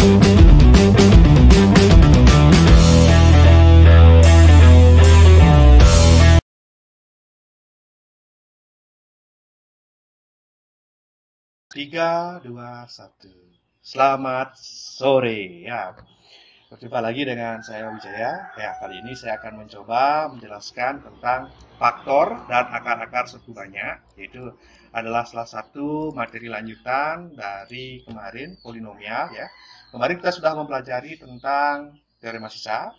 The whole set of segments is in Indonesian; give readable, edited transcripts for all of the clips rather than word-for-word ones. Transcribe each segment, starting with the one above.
Tiga, dua, satu. Selamat sore. Ya, berjumpa lagi dengan saya Wijaya. Ya, kali ini saya akan mencoba menjelaskan tentang faktor dan akar-akar suku banyak, yaitu adalah salah satu materi lanjutan dari kemarin polinomial. Ya, kemarin kita sudah mempelajari tentang teorema sisa,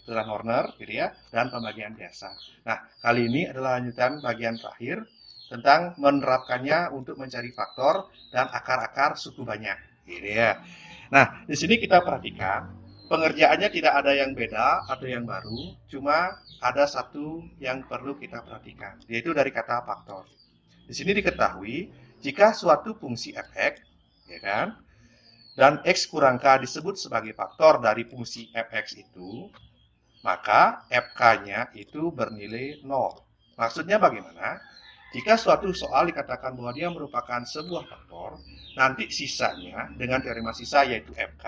teorema Horner, gitu ya, dan pembagian biasa. Nah, kali ini adalah lanjutan bagian terakhir tentang menerapkannya untuk mencari faktor dan akar-akar suku banyak, gitu ya. Nah, di sini kita perhatikan pengerjaannya tidak ada yang beda atau yang baru, cuma ada satu yang perlu kita perhatikan, yaitu dari kata faktor. Di sini diketahui jika suatu fungsi f(x), ya kan, dan x kurang k disebut sebagai faktor dari fungsi f(x) itu, maka fk-nya itu bernilai 0. Maksudnya bagaimana? Jika suatu soal dikatakan bahwa dia merupakan sebuah faktor, nanti sisanya dengan teorema sisa yaitu FK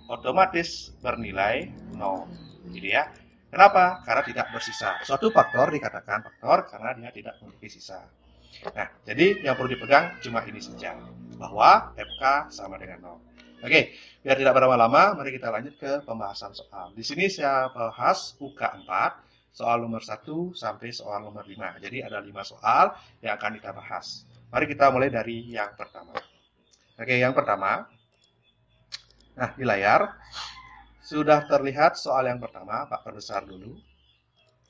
otomatis bernilai 0. Gitu ya. Kenapa? Karena tidak bersisa. Suatu faktor dikatakan faktor karena dia tidak memiliki sisa. Nah, jadi yang perlu dipegang cuma ini saja, bahwa FK sama dengan 0. Oke, biar tidak berlama-lama, mari kita lanjut ke pembahasan soal. Di sini saya bahas UK4, soal nomor 1 sampai soal nomor 5. Jadi ada 5 soal yang akan kita bahas. Mari kita mulai dari yang pertama. Oke, yang pertama. Nah, di layar sudah terlihat soal yang pertama, Pak perbesar dulu.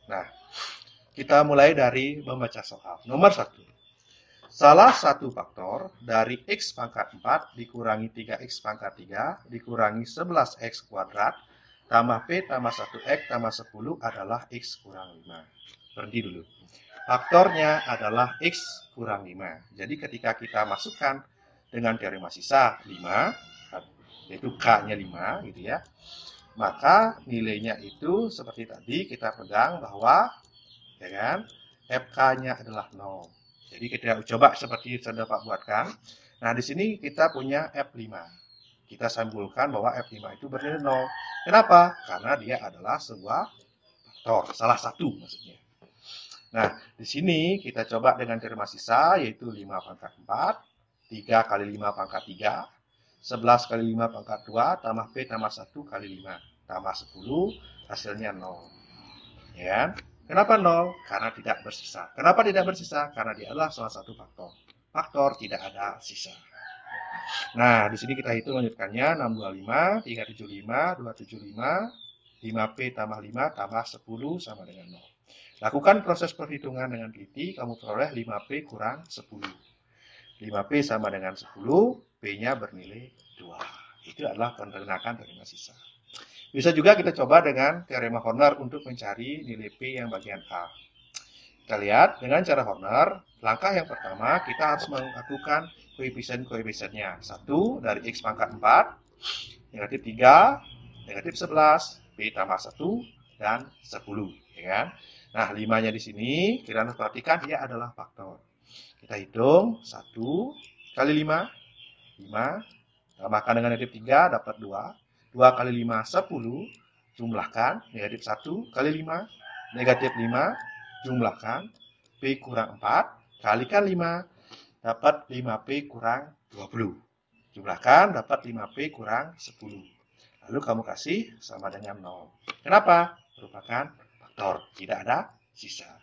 Nah, kita mulai dari membaca soal. Nomor 1. Salah satu faktor dari x pangkat 4 dikurangi 3x pangkat 3 dikurangi 11x kuadrat tambah p tambah 1x tambah 10 adalah x kurang 5. Berhenti dulu. Faktornya adalah x kurang 5. Jadi ketika kita masukkan dengan teorema sisa 5, yaitu k-nya 5 gitu ya, maka nilainya itu seperti tadi kita pegang bahwa ya kan, fk-nya adalah 0. Jadi kita coba seperti sudah Pak buatkan. Nah, di sini kita punya F5. Kita simpulkan bahwa F5 itu bernilai 0. Kenapa? Karena dia adalah sebuah faktor, salah satu maksudnya. Nah, di sini kita coba dengan teorema sisa, yaitu 5 pangkat 4, 3 kali 5 pangkat 3, 11 kali 5 pangkat 2, tambah P tambah 1 kali 5, tambah 10, hasilnya 0. Ya. Kenapa 0? Karena tidak bersisa. Kenapa tidak bersisa? Karena dia adalah salah satu faktor. Faktor tidak ada sisa. Nah, di sini kita hitung lanjutkannya. 625, 375, 275, 5P tambah 5 tambah 10 sama dengan 0. Lakukan proses perhitungan dengan teliti, kamu peroleh 5P kurang 10. 5P sama dengan 10, P-nya bernilai 2. Itu adalah menggunakan teorema sisa. Bisa juga kita coba dengan teorema Horner untuk mencari nilai P yang bagian A. Kita lihat dengan cara Horner, langkah yang pertama kita harus melakukan koefisien-koefisiennya. 1 dari X pangkat 4, negatif 3, negatif 11, P tambah 1, dan 10. Ya kan? Nah, 5-nya di sini, kita harus perhatikan dia adalah faktor. Kita hitung, 1 kali 5, 5, tambahkan dengan negatif 3, dapat 2. 2 kali 5, 10, jumlahkan, negatif 1 kali 5, negatif 5, jumlahkan, P kurang 4, kalikan 5, dapat 5P kurang 20. Jumlahkan, dapat 5P kurang 10. Lalu kamu kasih sama dengan 0. Kenapa? Merupakan faktor, tidak ada sisa.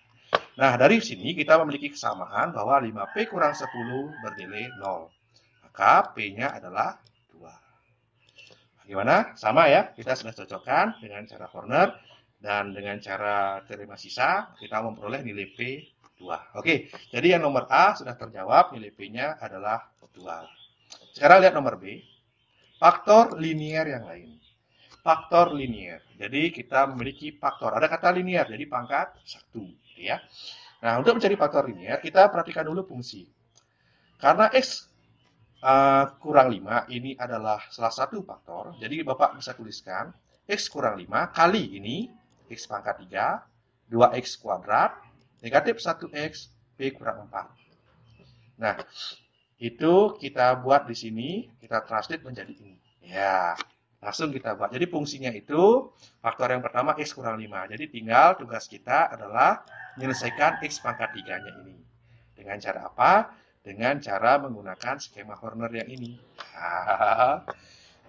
Nah, dari sini kita memiliki kesamaan bahwa 5P kurang 10 bernilai 0. Maka P-nya adalah 2. Gimana? Sama ya, kita sudah cocokkan dengan cara Horner dan dengan cara teorema sisa, kita memperoleh nilai P 2. Oke, jadi yang nomor A sudah terjawab, nilai P-nya adalah 2. Sekarang lihat nomor B, faktor linier yang lain. Faktor linier, jadi kita memiliki faktor, ada kata linier, jadi pangkat 1. Ya. Nah, untuk mencari faktor linier, kita perhatikan dulu fungsi. Karena X kurang 5 ini adalah salah satu faktor. Jadi Bapak bisa tuliskan X kurang 5 kali ini X pangkat 3, 2X kuadrat, negatif 1X, P kurang 4. Nah, itu kita buat di sini, kita translate menjadi ini. Ya, Langsung kita buat. Jadi fungsinya itu, faktor yang pertama X kurang 5. Jadi tinggal tugas kita adalah menyelesaikan X pangkat 3-nya ini. Dengan cara apa? Dengan cara menggunakan skema Horner yang ini.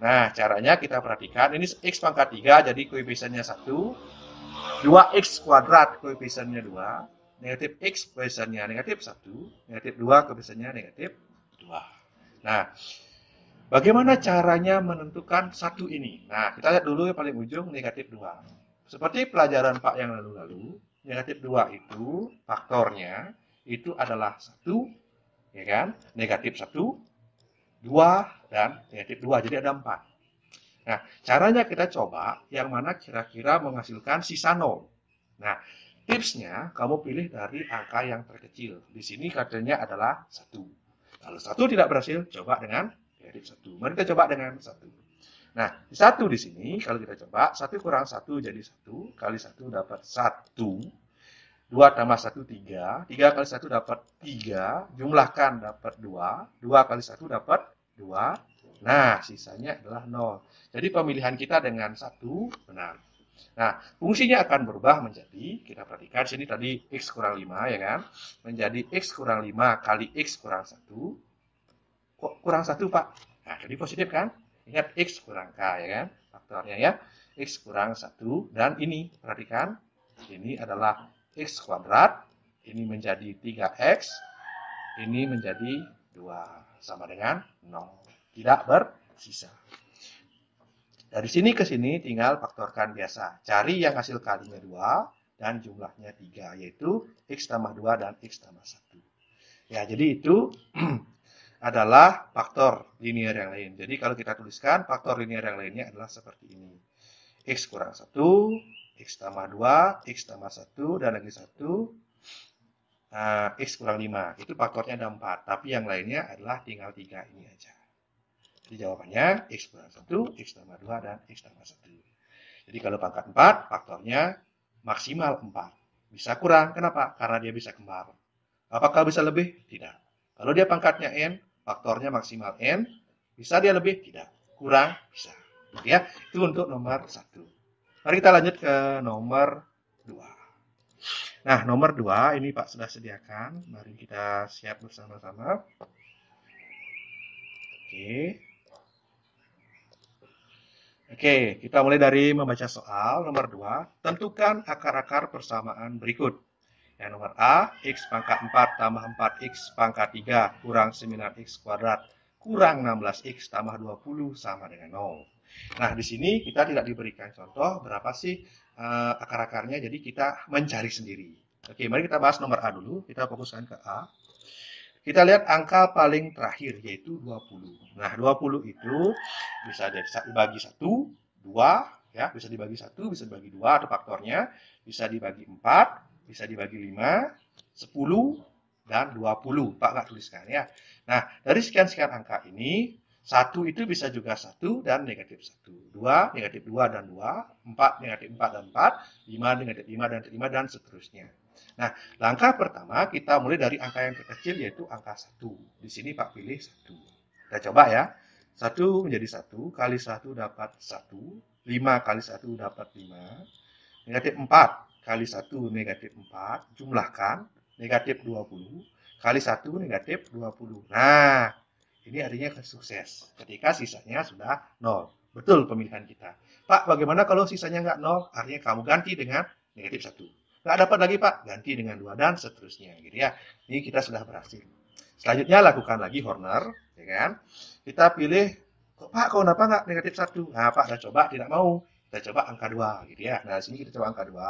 Nah, caranya kita perhatikan. Ini X pangkat 3, jadi koefisiennya 1. 2X kuadrat koefisiennya 2. Negatif X koefisiennya negatif 1. Negatif 2 koefisiennya negatif 2. Nah, bagaimana caranya menentukan satu ini? Nah, kita lihat dulu yang paling ujung negatif 2. Seperti pelajaran Pak yang lalu-lalu, negatif 2 itu faktornya itu adalah 1, ya kan? Negatif 1, 2, dan negatif 2. Jadi ada 4. Nah, caranya kita coba yang mana kira-kira menghasilkan sisa 0. Nah, tipsnya kamu pilih dari angka yang terkecil. Di sini katanya adalah 1. Kalau 1 tidak berhasil, coba dengan negatif 1. Mari kita coba dengan 1. Nah, 1 di sini, kalau kita coba, 1 kurang 1 jadi 1. Kali 1 dapat 1. 2 tambah 1, 3. 3 kali 1 dapat 3. Jumlahkan dapat 2. 2 kali 1 dapat 2. Nah, sisanya adalah 0. Jadi pemilihan kita dengan 1 benar. Nah, fungsinya akan berubah menjadi, kita perhatikan sini tadi X kurang 5, ya kan? Menjadi X kurang 5 kali X kurang 1. Kok kurang 1, Pak? Nah, jadi positif kan? Ingat X kurang K, ya kan? Faktornya ya. X kurang 1. Dan ini, perhatikan. Ini adalah X kuadrat. Ini menjadi 3X. Ini menjadi 2. Sama dengan 0. Tidak bersisa. Dari sini ke sini tinggal faktorkan biasa. Cari yang hasil kalinya 2 dan jumlahnya 3, yaitu X tambah 2 dan X tambah 1. Ya, jadi itu adalah faktor linear yang lain. Jadi kalau kita tuliskan, faktor linear yang lainnya adalah seperti ini. X kurang 1, X tambah 2, X tambah 1, dan lagi 1, X kurang 5. Itu faktornya ada 4, tapi yang lainnya adalah tinggal 3 ini aja. Jadi jawabannya X kurang 1, X tambah 2, dan X tambah 1. Jadi kalau pangkat 4, faktornya maksimal 4. Bisa kurang, kenapa? Karena dia bisa kembar. Apakah bisa lebih? Tidak. Kalau dia pangkatnya N, faktornya maksimal N. Bisa dia lebih? Tidak. Kurang? Bisa. Ya, itu untuk nomor 1. Mari kita lanjut ke nomor 2. Nah, nomor 2 ini Pak sudah sediakan. Mari kita siap bersama-sama. Oke, kita mulai dari membaca soal nomor 2. Tentukan akar-akar persamaan berikut. Yang nomor A, X pangkat 4 tambah 4X pangkat 3 kurang 9X kuadrat kurang 16X tambah 20 sama dengan 0. Nah, di sini kita tidak diberikan contoh berapa sih akar-akarnya, jadi kita mencari sendiri. Oke, mari kita bahas nomor A dulu. Kita fokuskan ke A. Kita lihat angka paling terakhir, yaitu 20. Nah, 20 itu bisa dibagi 1, 2, ya, bisa dibagi 1, bisa dibagi 2, atau faktornya, bisa dibagi 4, bisa dibagi 5, 10, dan 20. Pak nggak tuliskan ya. Nah, dari sekian-sekian angka ini, 1 itu bisa juga 1 dan negatif 1. 2, negatif 2 dan 2. 4, negatif 4 dan 4. 5, negatif 5 dan 5, dan seterusnya. Nah, langkah pertama kita mulai dari angka yang terkecil, yaitu angka 1. Di sini Pak pilih 1. Kita coba ya. 1 menjadi 1, kali 1 dapat 1. 5 kali 1 dapat 5. Negatif 4 kali 1 negatif 4. Jumlahkan, negatif 20. Kali 1 negatif 20. Nah, ini artinya sukses. Ketika sisanya sudah 0. Betul pemilihan kita. Pak, bagaimana kalau sisanya nggak 0? Artinya kamu ganti dengan negatif 1. Nggak dapat lagi Pak, ganti dengan 2 dan seterusnya, gitu ya. Ini kita sudah berhasil. Selanjutnya lakukan lagi Horner, ya kan? Kita pilih, Pak, kenapa nggak negatif 1? Nah, Pak udah coba, tidak mau. Kita coba angka 2, gitu ya. Nah, sini kita coba angka 2.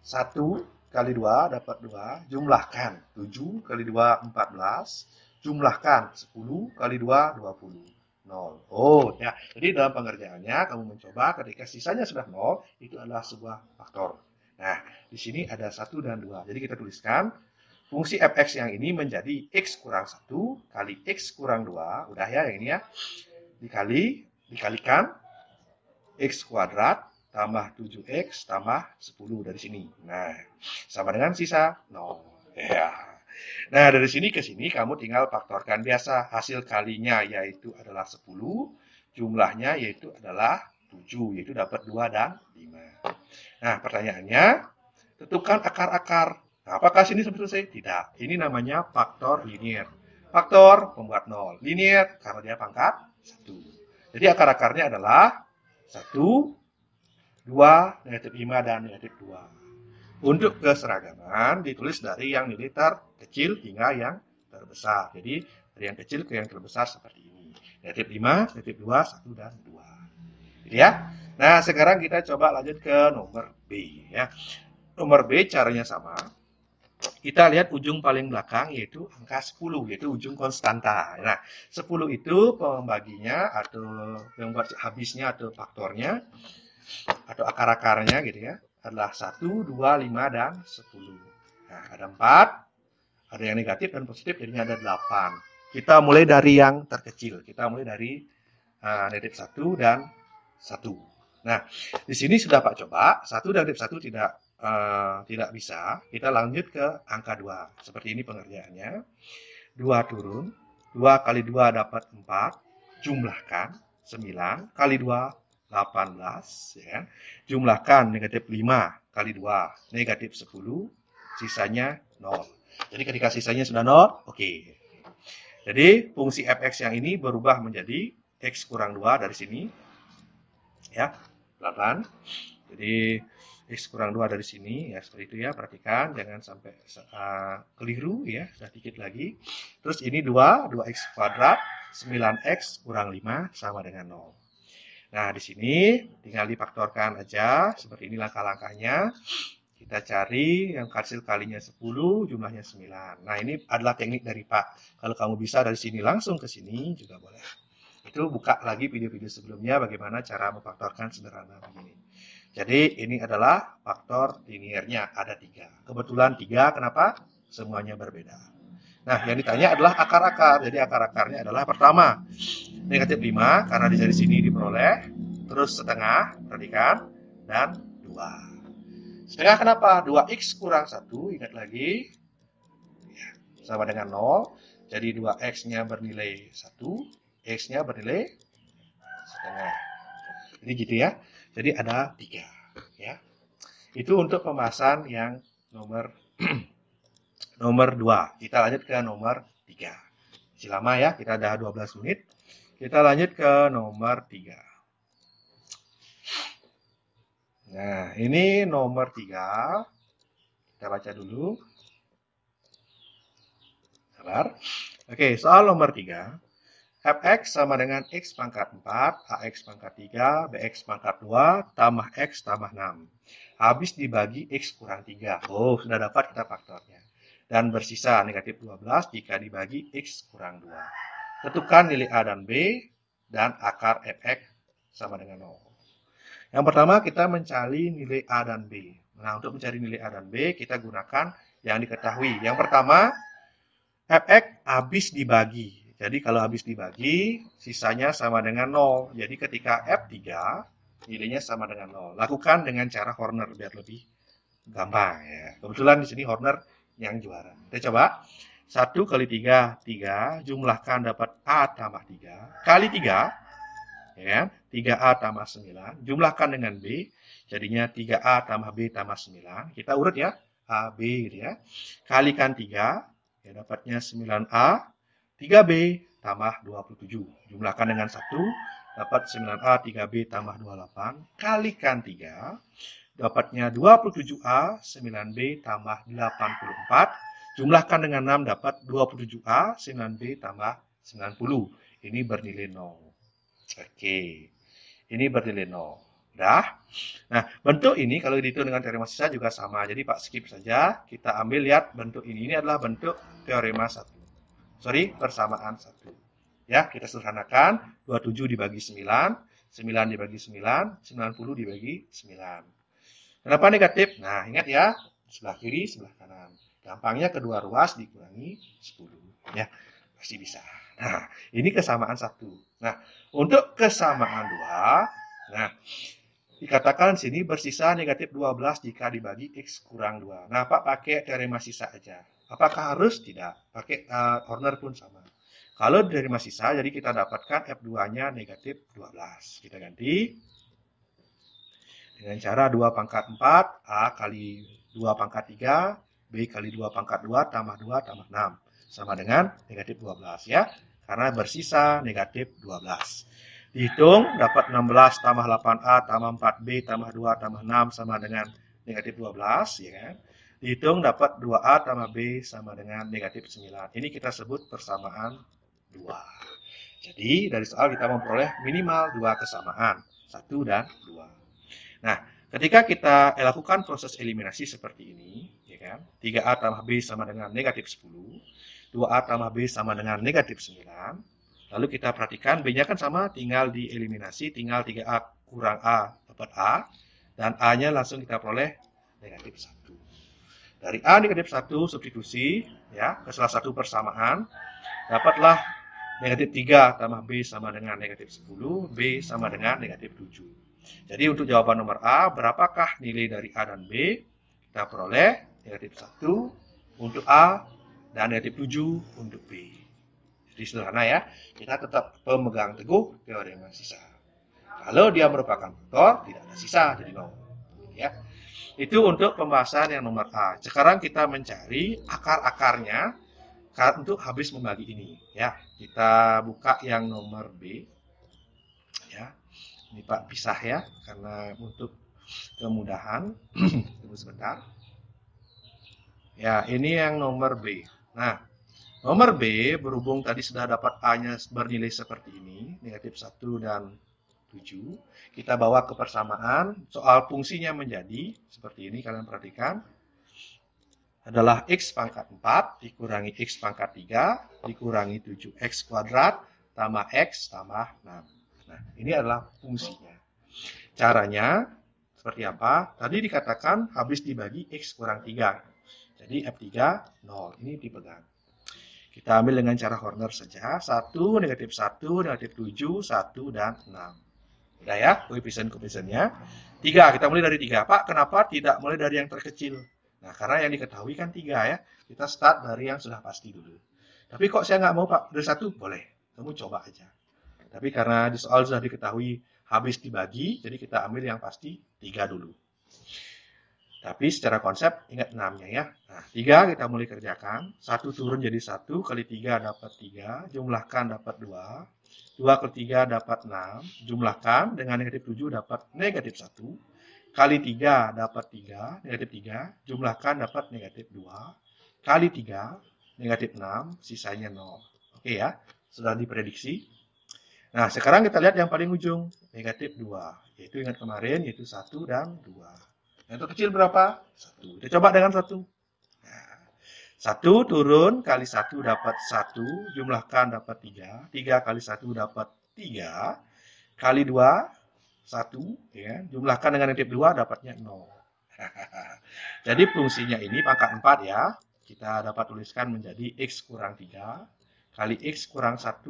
1 kali 2 dapat 2, jumlahkan. 7 kali 2, 14. Jumlahkan, 10 kali 2, 20. 0. Oh, ya. Jadi dalam pengerjaannya, kamu mencoba ketika sisanya sudah 0, itu adalah sebuah faktor. Nah, di sini ada 1 dan 2. Jadi kita tuliskan fungsi fx yang ini menjadi x kurang 1 kali x kurang 2. Udah ya yang ini ya. Dikalikan x kuadrat tambah 7x tambah 10 dari sini. Nah, sama dengan sisa 0. Ya. Nah, dari sini ke sini kamu tinggal faktorkan biasa. Hasil kalinya yaitu adalah 10. jumlahnya yaitu adalah 7, yaitu dapat 2 dan 5. Nah, pertanyaannya, tentukan akar-akar. Nah, apakah sini selesai? Tidak. Ini namanya faktor linier. Faktor membuat 0. Linier karena dia pangkat 1. Jadi akar-akarnya adalah 1, 2, negatif 5, dan negatif 2. Untuk keseragaman ditulis dari yang nilai terkecil hingga yang terbesar. Jadi dari yang kecil ke yang terbesar seperti ini. Negatif 5, negatif 2, 1, dan 2. Gitu ya. Nah, sekarang kita coba lanjut ke nomor B. Ya. Nomor B caranya sama. Kita lihat ujung paling belakang yaitu angka 10, yaitu ujung konstanta. Nah, 10 itu pembaginya atau yang buat habisnya atau faktornya atau akar-akarnya gitu ya, adalah 1, 2, 5, dan 10. Nah, ada 4, ada yang negatif dan positif, jadinya ada 8. Kita mulai dari yang terkecil. Kita mulai dari negatif 1 dan 1. Nah, di sini sudah Pak coba, 1 dan negatif 1 tidak bisa. Kita lanjut ke angka 2. Seperti ini pengerjaannya. 2 turun, 2 kali 2 dapat 4, jumlahkan 9 kali 2 18, ya. Jumlahkan negatif 5 kali 2 negatif 10, sisanya 0. Jadi ketika sisanya sudah 0, oke. Jadi fungsi fx yang ini berubah menjadi x kurang 2 dari sini, ya, pelan-pelan. Jadi x kurang 2 dari sini, ya seperti itu ya, perhatikan jangan sampai keliru ya, sudah dikit lagi. Terus ini 2x kuadrat, 9x kurang 5 sama dengan 0. Nah, di sini tinggal difaktorkan aja, seperti ini langkah-langkahnya. Kita cari yang hasil kalinya 10, jumlahnya 9. Nah, ini adalah teknik dari Pak. Kalau kamu bisa dari sini langsung ke sini juga boleh. Itu buka lagi video-video sebelumnya bagaimana cara memfaktorkan sederhana begini. Jadi ini adalah faktor liniernya, ada 3. Kebetulan 3, kenapa? Semuanya berbeda. Nah, yang ditanya adalah akar-akar. Jadi akar-akarnya adalah pertama, negatif 5, karena dari sini diperoleh. Terus setengah, perhatikan, dan 2. Setengah kenapa? 2x kurang 1, ingat lagi, sama dengan 0. Jadi 2x-nya bernilai 1, x-nya bernilai setengah. Jadi gitu ya. Jadi ada 3. Ya. Itu untuk pembahasan yang nomor nomor 2. Kita lanjut ke nomor 3. Masih lama ya, kita ada 12 menit. Kita lanjut ke nomor 3. Nah, ini nomor 3. Kita baca dulu. Sabar. Oke, soal nomor 3. fx sama dengan x pangkat 4, ax pangkat 3, bx pangkat 2, tambah x tambah 6. Habis dibagi x kurang 3. Oh, sudah dapat kita faktornya. Dan bersisa negatif 12 jika dibagi x kurang 2. Tentukan nilai a dan b, dan akar fx sama dengan 0. Yang pertama kita mencari nilai a dan b. Nah, untuk mencari nilai a dan b, kita gunakan yang diketahui. Yang pertama, fx habis dibagi. Jadi kalau habis dibagi, sisanya sama dengan 0. Jadi ketika F3, nilainya sama dengan 0. Lakukan dengan cara Horner biar lebih gampang ya. Kebetulan di sini Horner yang juara. Kita coba. 1 kali 3, 3. Jumlahkan dapat A tambah 3. Kali 3, ya, 3A tambah 9. Jumlahkan dengan B. Jadinya 3A tambah B tambah 9. Kita urut ya. A, B gitu ya. Kalikan 3. Ya, dapatnya 9A. 3B tambah 27. Jumlahkan dengan 1, dapat 9A 3B tambah 28. Kalikan 3, dapatnya 27A 9B tambah 84. Jumlahkan dengan 6, dapat 27A 9B tambah 90. Ini bernilai 0. Oke, ini bernilai 0. Udah. Nah, bentuk ini kalau dihitung dengan teorema sisa juga sama. Jadi Pak skip saja. Kita ambil lihat bentuk ini. Ini adalah bentuk teorema 1. Persamaan 1. Ya, kita sederhanakan. 27 dibagi 9, 9 dibagi 9, 90 dibagi 9. Kenapa negatif? Nah, ingat ya, sebelah kiri, sebelah kanan. Gampangnya kedua ruas dikurangi 10. Ya, pasti bisa. Nah, ini kesamaan 1. Nah, untuk kesamaan 2, nah, dikatakan sini bersisa negatif 12 jika dibagi x kurang 2. Nah, Pak pakai teorema sisa aja. Apakah harus? Tidak. Pakai Horner pun sama. Kalau diterima sisa, jadi kita dapatkan F2-nya negatif 12. Kita ganti dengan cara 2 pangkat 4, A kali 2 pangkat 3, B kali 2 pangkat 2, tambah 2, tambah 6. Sama dengan negatif 12 ya. Karena bersisa negatif 12. Dihitung, dapat 16 tambah 8A tambah 4B tambah 2 tambah 6 sama dengan negatif 12. Ya kan? Dihitung, dapat 2A tambah B sama dengan negatif 9. Ini kita sebut persamaan 2. Jadi, dari soal kita memperoleh minimal 2 kesamaan. 1 dan 2. Nah, ketika kita lakukan proses eliminasi seperti ini, ya kan, 3A tambah B sama dengan negatif 10, 2A tambah B sama dengan negatif 9, lalu kita perhatikan B-nya kan sama, tinggal dieliminasi, tinggal 3A kurang A dapat A, dan A-nya langsung kita peroleh negatif 1. Dari A negatif 1, substitusi, ya, ke salah satu persamaan, dapatlah negatif 3 tambah B sama dengan negatif 10, B sama dengan negatif 7. Jadi untuk jawaban nomor A, berapakah nilai dari A dan B? Kita peroleh negatif 1 untuk A dan negatif 7 untuk B. Jadi sederhana ya, kita tetap pemegang teguh teorema sisa. Kalau dia merupakan faktor, tidak ada sisa, jadi 0. Ya. Itu untuk pembahasan yang nomor A. Sekarang kita mencari akar-akarnya untuk habis membagi ini. Ya, kita buka yang nomor B. Ya. Ini Pak pisah ya, karena untuk kemudahan. Tunggu sebentar. Ya, ini yang nomor B. Nah, nomor B berhubung tadi sudah dapat A-nya bernilai seperti ini, negatif 1 dan 7. Kita bawa ke persamaan, soal fungsinya menjadi seperti ini, kalian perhatikan. Adalah X pangkat 4 dikurangi X pangkat 3 dikurangi 7X kuadrat tambah X tambah 6. Nah, ini adalah fungsinya. Caranya seperti apa? Tadi dikatakan habis dibagi X kurang 3. Jadi F3 0. Ini dipegang. Kita ambil dengan cara Horner saja. 1, negatif 1, negatif 7, 1, dan 6. Udah ya, koefisien-koefisiennya. 3, kita mulai dari 3. Pak, kenapa tidak mulai dari yang terkecil? Nah, karena yang diketahui kan 3 ya. Kita start dari yang sudah pasti dulu. Tapi kok saya nggak mau Pak, dari 1? Boleh, kamu coba aja. Tapi karena di soal sudah diketahui habis dibagi, jadi kita ambil yang pasti 3 dulu. Tapi secara konsep ingat 6-nya ya. Nah, 3 kita mulai kerjakan. 1 turun jadi 1, kali 3 dapat 3, jumlahkan dapat 2. 2 kali 3 dapat 6, jumlahkan dengan negatif 7 dapat negatif 1. Kali 3 dapat 3, negatif 3, jumlahkan dapat negatif 2. Kali 3, negatif 6, sisanya 0. Oke ya, sudah diprediksi. Nah, sekarang kita lihat yang paling ujung, negatif 2. Yaitu ingat kemarin, yaitu 1 dan 2. Yang terkecil berapa? 1. Kita coba dengan 1. Nah, 1 turun kali 1 dapat 1, jumlahkan dapat 3. 3 kali 1 dapat 3. Kali 2, 1. Ya. Jumlahkan dengan negatif 2 dapatnya 0. Jadi fungsinya ini pangkat 4 ya. Kita dapat tuliskan menjadi X kurang 3 kali X kurang 1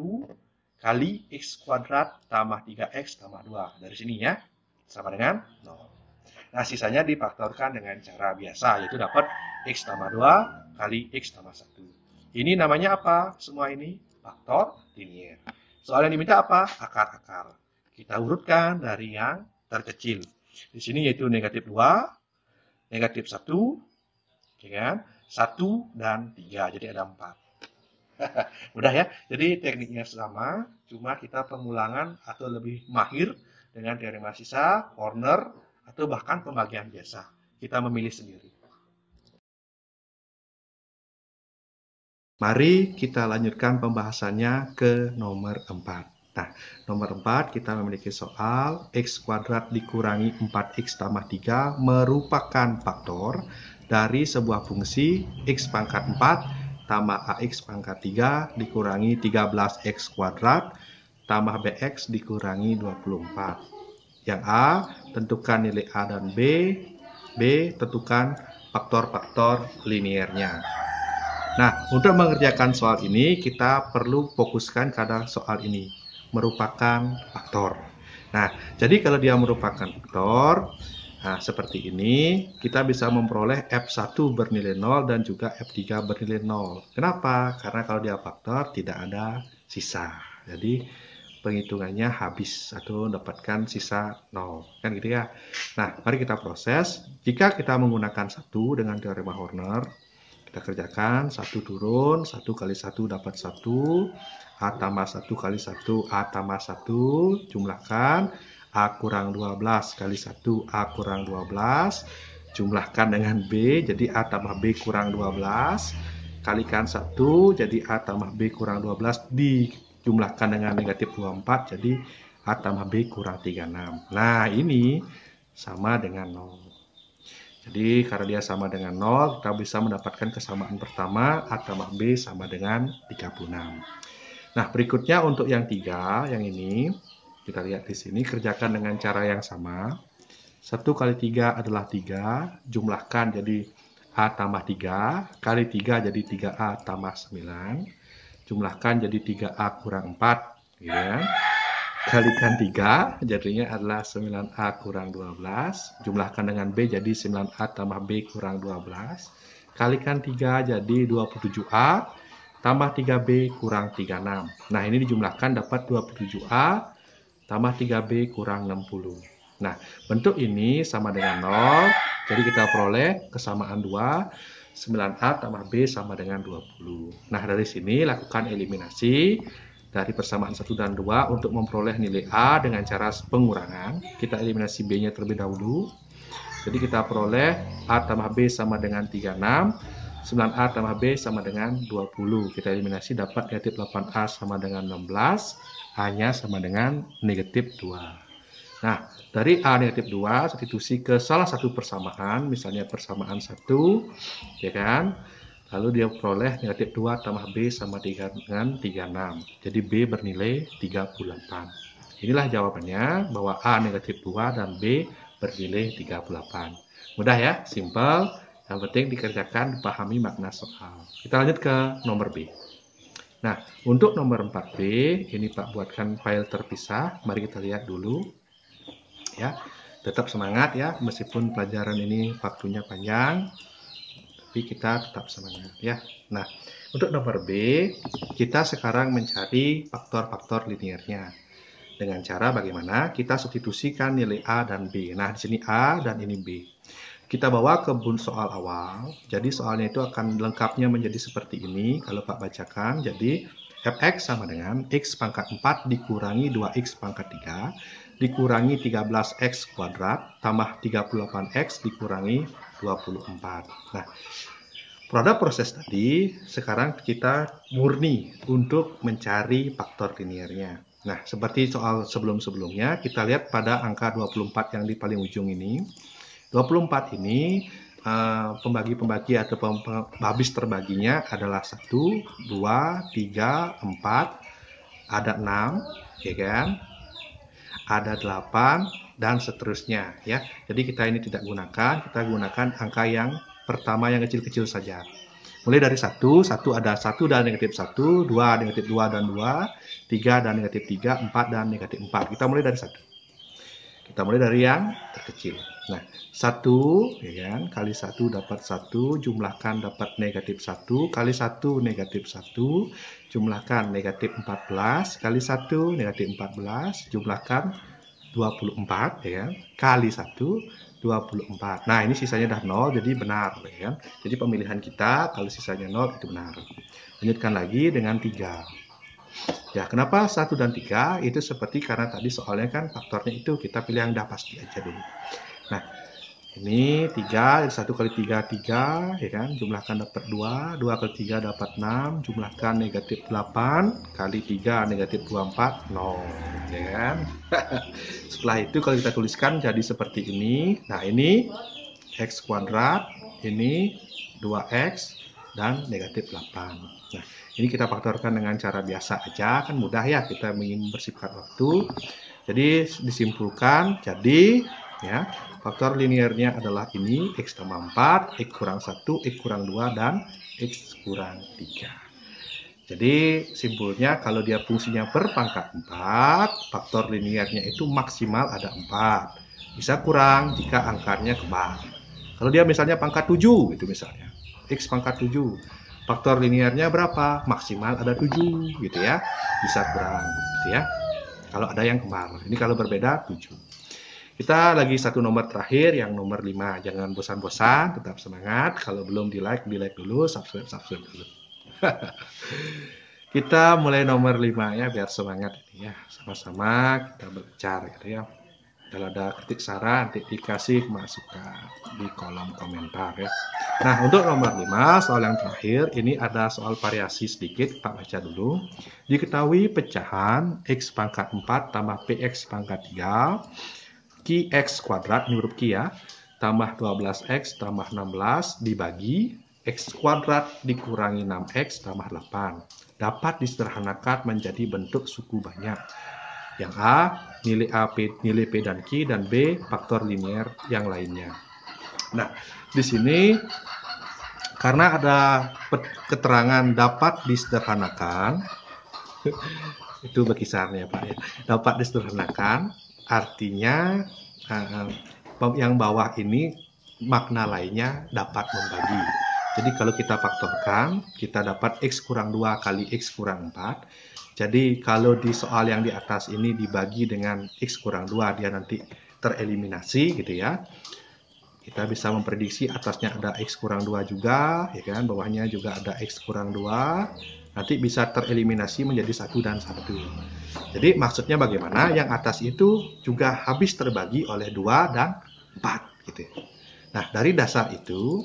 kali X kuadrat tambah 3X tambah 2. Dari sini ya, sama dengan 0. Nah, sisanya difaktorkan dengan cara biasa, yaitu dapat X tambah 2 kali X tambah 1. Ini namanya apa? Semua ini faktor linier. Soal yang diminta apa? Akar-akar. Kita urutkan dari yang terkecil. Di sini yaitu negatif 2, negatif 1, ya kan? 1 dan 3, jadi ada 4. Mudah ya? Jadi tekniknya sama, cuma kita pengulangan atau lebih mahir dengan teorema sisa, Horner, atau bahkan pembagian biasa. Kita memilih sendiri. Mari kita lanjutkan pembahasannya ke nomor 4. Nah, nomor 4 kita memiliki soal X kuadrat dikurangi 4X tambah 3 merupakan faktor dari sebuah fungsi X pangkat 4 tambah AX pangkat 3 dikurangi 13X kuadrat tambah BX dikurangi 24. Yang A, tentukan nilai A dan B. B, tentukan faktor-faktor liniernya. Nah, untuk mengerjakan soal ini, kita perlu fokuskan pada soal ini. Merupakan faktor. Nah, jadi kalau dia merupakan faktor, nah, seperti ini, kita bisa memperoleh F1 bernilai 0 dan juga F3 bernilai 0. Kenapa? Karena kalau dia faktor, tidak ada sisa. Jadi penghitungannya habis atau dapatkan sisa 0. Kan gitu ya. Nah, mari kita proses. Jika kita menggunakan 1 dengan teorema Horner, kita kerjakan 1 turun, 1 kali 1 dapat 1, A tambah 1 kali 1, A tambah 1, jumlahkan, A kurang 12 kali 1, A kurang 12, jumlahkan dengan B, jadi A tambah B kurang 12, kalikan 1, jadi A tambah B kurang 12, dijumlahkan dengan negatif 24, jadi A tambah B kurang 36. Nah, ini sama dengan 0. Jadi karena dia sama dengan 0, kita bisa mendapatkan kesamaan pertama, A tambah B sama dengan 36. Nah, berikutnya untuk yang 3, yang ini, kita lihat di sini, kerjakan dengan cara yang sama. 1 kali 3 adalah 3, jumlahkan jadi A tambah 3, kali 3 jadi 3A tambah 9, jumlahkan jadi 3A kurang 4, gitu ya. Kalikan 3, jadinya adalah 9A kurang 12, jumlahkan dengan B jadi 9A tambah B kurang 12, kalikan 3 jadi 27A, tambah 3B kurang 36. Nah, ini dijumlahkan dapat 27A, tambah 3B kurang 60. Nah, bentuk ini sama dengan 0, jadi kita peroleh kesamaan 2, 9A tambah B sama dengan 20. Nah, dari sini lakukan eliminasi dari persamaan 1 dan 2 untuk memperoleh nilai A dengan cara pengurangan. Kita eliminasi B-nya terlebih dahulu. Jadi kita peroleh A tambah B sama dengan 36, 9A tambah B sama dengan 20. Kita eliminasi dapat negatif 8A sama dengan 16, A-nya sama dengan negatif 2. Nah, dari A negatif 2, substitusi ke salah satu persamaan, misalnya persamaan 1, ya kan? Lalu dia peroleh negatif 2 tambah B sama dengan 36. Jadi B bernilai 38. Inilah jawabannya, bahwa A negatif 2 dan B bernilai 38. Mudah ya, simple. Yang penting dikerjakan, dipahami makna soal. Kita lanjut ke nomor B. Nah, untuk nomor 4B, ini Pak buatkan file terpisah. Mari kita lihat dulu. Ya, tetap semangat ya, meskipun pelajaran ini waktunya panjang, tapi kita tetap semangat ya. Nah, untuk nomor B, kita sekarang mencari faktor-faktor linearnya. Dengan cara bagaimana? Kita substitusikan nilai A dan B. Nah, di sini A dan ini B. Kita bawa ke soal awal. Jadi soalnya itu akan lengkapnya menjadi seperti ini. Kalau Pak bacakan, jadi fx sama dengan x pangkat 4 dikurangi 2x pangkat 3 dikurangi 13x kuadrat tambah 38x dikurangi 24. Nah, pada proses tadi, sekarang kita murni untuk mencari faktor linearnya. Nah, seperti soal sebelum-sebelumnya, kita lihat pada angka 24 yang di paling ujung ini. 24 ini pembagi-pembagi atau habis terbaginya adalah 1, 2, 3, 4, ada 6, ya kan? Ada 8 dan seterusnya ya. Jadi kita ini tidak gunakan, kita gunakan angka yang pertama yang kecil-kecil saja. Mulai dari 1 ada 1 dan negatif 1, 2 negatif 2 dan 2, 3 dan negatif 3, 4 dan negatif 4. Kita mulai dari 1. Kita mulai dari yang terkecil. Nah, 1 ya kan, kali 1 dapat 1, jumlahkan dapat negatif 1, kali 1 negatif 1, jumlahkan negatif 14, kali 1 negatif 14, jumlahkan 24 ya kan, kali 1 24. Nah, ini sisanya dah 0, jadi benar ya kan. Jadi pemilihan kita kalau sisanya 0 itu benar. Lanjutkan lagi dengan 3. Ya, kenapa 1 dan 3? Itu seperti karena tadi soalnya kan faktornya itu, kita pilih yang udah pasti aja dulu. Nah, ini 3, 1 kali 3, 3, ya kan, jumlahkan dapat 2, 2 kali 3 dapat 6, jumlahkan negatif 8, kali 3 negatif 24, 0, ya kan. Setelah itu kalau kita tuliskan jadi seperti ini. Nah, ini x kuadrat, ini 2x, dan negatif 8. Nah, ini kita faktorkan dengan cara biasa aja, kan mudah ya, kita ingin bersingkat waktu. Jadi disimpulkan, jadi ya, faktor linearnya adalah ini, x tambah 4, x kurang 1, x kurang 2, dan x kurang 3. Jadi simpulnya kalau dia fungsinya berpangkat 4, faktor linearnya itu maksimal ada 4. Bisa kurang jika angkanya kebal. Kalau dia misalnya pangkat 7, itu misalnya x pangkat 7, Faktor linearnya berapa? Maksimal ada 7 gitu ya. Bisa kurang gitu ya. Kalau ada yang kembar. Ini kalau berbeda 7. Kita lagi satu nomor terakhir yang nomor 5. Jangan bosan-bosan, tetap semangat. Kalau belum di-like dulu, subscribe dulu. Kita mulai nomor 5 ya biar semangat ini ya. Sama-sama kita belajar gitu ya. Kalau ada kritik saran, nanti dikasih masukan di kolom komentar ya. Nah, untuk nomor 5, soal yang terakhir, ini ada soal variasi sedikit, Pak baca dulu. Diketahui pecahan X pangkat 4 tambah PX pangkat 3, Qx kuadrat, ini huruf Q ya, tambah 12X tambah 16 dibagi X kuadrat dikurangi 6X tambah 8. Dapat disederhanakan menjadi bentuk suku banyak. Yang A, nilai P dan Q, dan B, faktor linear yang lainnya. Nah, di sini karena ada keterangan dapat disederhanakan, itu berkisarnya Pak ya, dapat disederhanakan, artinya yang bawah ini makna lainnya dapat membagi. Jadi kalau kita faktorkan, kita dapat X kurang 2 kali X kurang 4. Jadi kalau di soal yang di atas ini dibagi dengan X kurang 2, dia nanti tereliminasi gitu ya. Kita bisa memprediksi atasnya ada X kurang 2 juga, ya kan? Bawahnya juga ada X kurang 2. Nanti bisa tereliminasi menjadi 1 dan 1. Jadi maksudnya bagaimana? Yang atas itu juga habis terbagi oleh 2 dan 4 gitu. Nah, dari dasar itu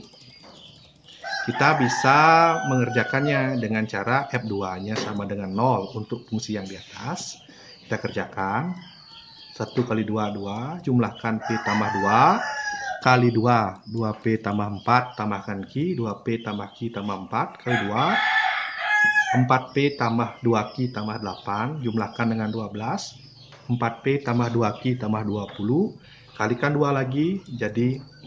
kita bisa mengerjakannya dengan cara F2-nya sama dengan 0 untuk fungsi yang di atas. Kita kerjakan. 1 kali 2, 2. Jumlahkan P tambah 2. Kali 2. 2P tambah 4. Tambahkan Q. 2P tambah Q tambah 4. Kali 2. 4P tambah 2Q tambah 8. Jumlahkan dengan 12. 4P tambah 2Q tambah 20. Kalikan 2 lagi. Jadi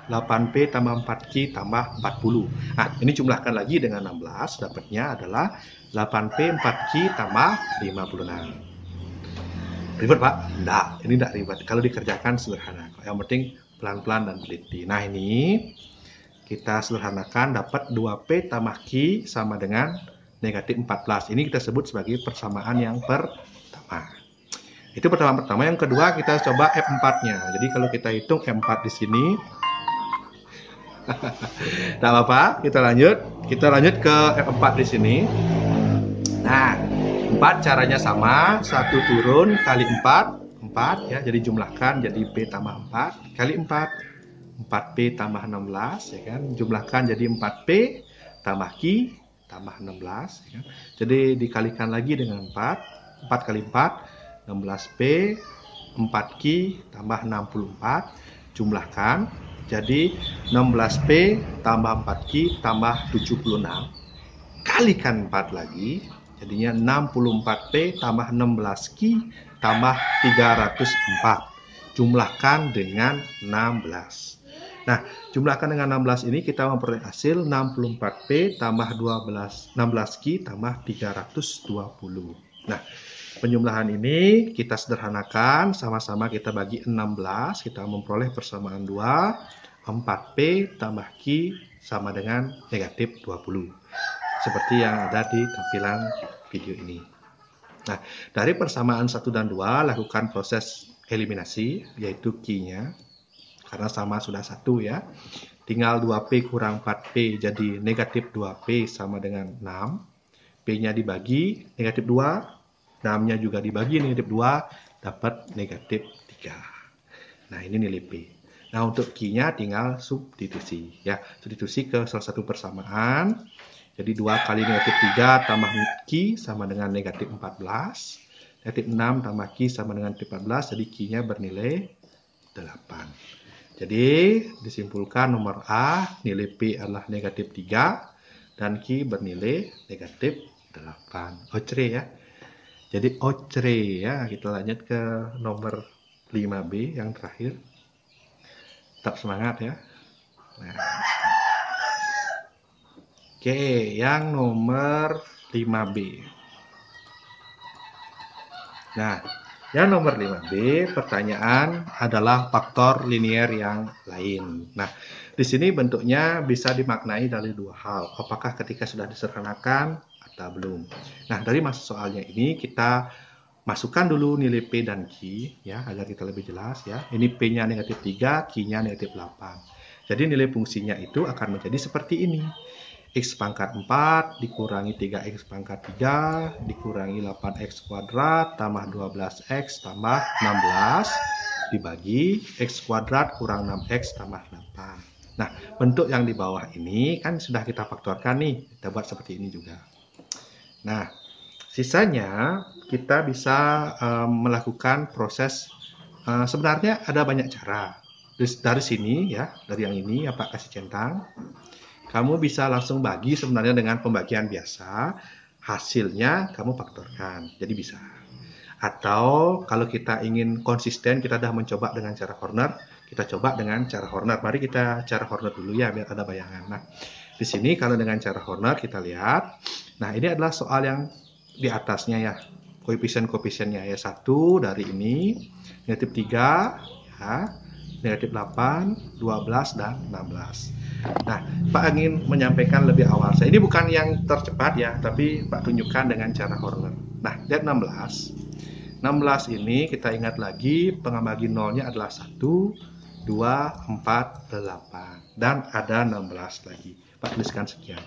8P tambah 4Q tambah 40. Nah, ini jumlahkan lagi dengan 16. Dapatnya adalah 8P 4Q tambah 56. Ribet, Pak? Enggak, ini enggak ribet. Kalau dikerjakan sederhana. Yang penting pelan-pelan dan teliti. Nah, ini kita sederhanakan dapat 2P tambah Q sama dengan negatif 14. Ini kita sebut sebagai persamaan yang pertama. Itu pertama. Yang kedua kita coba F4-nya. Jadi kalau kita hitung F4 di sini, tidak apa-apa, kita lanjut ke F4 di sini. Nah, 4 caranya sama, 1 turun kali 4 ya, jadi jumlahkan jadi P tambah 4 kali 4P tambah 16 ya kan, jumlahkan jadi 4P tambah Q tambah 16 ya kan? Jadi dikalikan lagi dengan 4 kali 4 16P 4Q tambah 64, jumlahkan jadi 16P tambah 4Q tambah 76, kalikan 4 lagi, jadinya 64P tambah 16Q tambah 304, jumlahkan dengan 16. Nah, jumlahkan dengan 16 ini kita memperoleh hasil 64P tambah 16Q tambah 320. Nah, penjumlahan ini kita sederhanakan, sama-sama kita bagi 16, kita memperoleh persamaan 2, 4P tambah Q sama dengan negatif 20. Seperti yang ada di tampilan video ini. Nah, dari persamaan 1 dan 2, lakukan proses eliminasi, yaitu Q-nya. Karena sama sudah 1 ya. Tinggal 2P kurang 4P, jadi negatif 2P sama dengan 6. P-nya dibagi, negatif 2. 6-nya juga dibagi, negatif 2. Dapat negatif 3. Nah, ini nilai P. Nah, untuk Q-nya tinggal substitusi. Ya, substitusi ke salah satu persamaan. Jadi 2 kali negatif 3 tambah Q sama dengan negatif 14. Negatif 6 tambah Q sama dengan negatif 14. Jadi Q-nya bernilai 8. Jadi disimpulkan nomor A nilai P adalah negatif 3 dan Q bernilai negatif 8. Ocre ya. Jadi ocre ya. Kita lanjut ke nomor 5B yang terakhir. Tetap semangat ya. Nah. Oke, yang nomor 5B. Nah, Yang nomor 5B, pertanyaan adalah faktor linier yang lain. Nah, di sini bentuknya bisa dimaknai dari dua hal. Apakah ketika sudah disederhanakan atau belum. Nah, dari soalnya ini kita masukkan dulu nilai P dan Q ya, agar kita lebih jelas ya. Ini P-nya negatif 3, Q-nya negatif 8. Jadi nilai fungsinya itu akan menjadi seperti ini. X pangkat 4 dikurangi 3X pangkat 3 dikurangi 8X kuadrat tambah 12X tambah 16 dibagi X kuadrat kurang 6X tambah 8. Nah, bentuk yang di bawah ini kan sudah kita faktorkan nih. Kita buat seperti ini juga. Nah, sisanya kita bisa melakukan proses, sebenarnya ada banyak cara. Dari sini ya, dari yang ini Pak kasih centang. Kamu bisa langsung bagi sebenarnya dengan pembagian biasa, hasilnya kamu faktorkan, jadi bisa. Atau kalau kita ingin konsisten, kita sudah mencoba dengan cara Horner, kita coba dengan cara Horner. Mari kita cara Horner dulu ya, biar ada bayangan. Nah, di sini kalau dengan cara Horner kita lihat, nah ini adalah soal yang di atasnya ya, koefisien-koefisiennya ya, 1 dari ini, negatif 3, ya, negatif 8, 12, dan 16. Nah, Pak ingin menyampaikan lebih awal. Ini bukan yang tercepat ya, tapi Pak tunjukkan dengan cara Horner. Nah, lihat 16. 16 ini kita ingat lagi pembagi nolnya adalah 1, 2, 4, 8. Dan ada 16 lagi. Pak tuliskan sekian.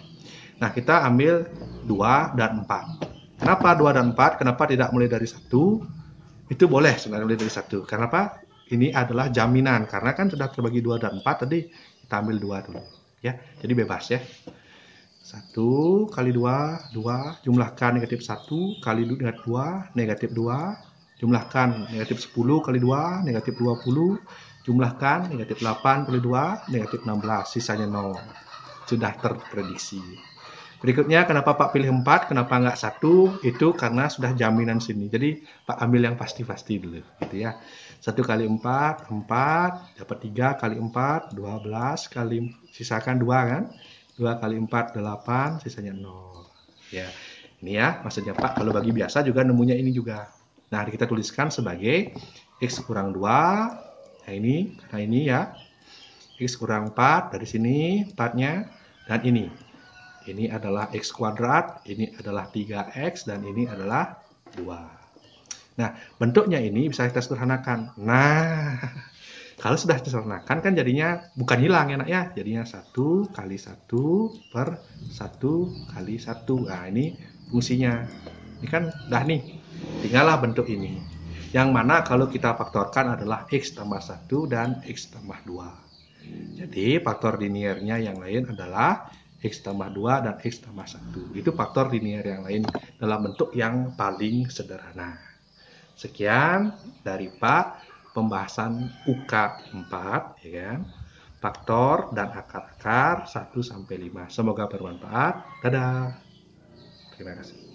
Nah, kita ambil 2 dan 4. Kenapa 2 dan 4? Kenapa tidak mulai dari 1? Itu boleh sebenarnya mulai dari 1. Kenapa? Ini adalah jaminan. Karena kan sudah terbagi 2 dan 4 tadi. Kita ambil 2 dulu ya, jadi bebas ya. 1 kali 2, 2, jumlahkan negatif 1 kali negatif 2, negatif 2, jumlahkan negatif 10 kali 2, negatif 20, jumlahkan negatif 8 kali 2, negatif 16, sisanya 0. Sudah terprediksi. Berikutnya, kenapa Pak pilih 4, kenapa nggak 1? Itu karena sudah jaminan sini. Jadi Pak ambil yang pasti-pasti dulu, gitu ya. 1 kali 4, 4, dapat 3 kali 4, 12 kali, sisakan 2 kan? 2 kali 4, 8, sisanya 0. Ya, ini ya, maksudnya Pak, kalau bagi biasa juga nemunya ini juga. Nah, kita tuliskan sebagai X kurang 2, nah ini, karena ini ya, X kurang 4, dari sini 4-nya, dan ini. Ini adalah X kuadrat, ini adalah 3X, dan ini adalah 2. Nah, bentuknya ini bisa kita sederhanakan. Nah, kalau sudah disederhanakan kan jadinya bukan hilang enaknya. Jadinya 1 kali 1 per 1 kali 1. Nah, ini fungsinya. Ini kan udah nih. Tinggallah bentuk ini. Yang mana kalau kita faktorkan adalah X tambah 1 dan X tambah 2. Jadi, faktor liniernya yang lain adalah X tambah 2 dan X tambah 1. Itu faktor linier yang lain dalam bentuk yang paling sederhana. Sekian dari Pak pembahasan UK 4 ya kan. Faktor dan akar-akar 1 sampai 5. Semoga bermanfaat. Dadah. Terima kasih.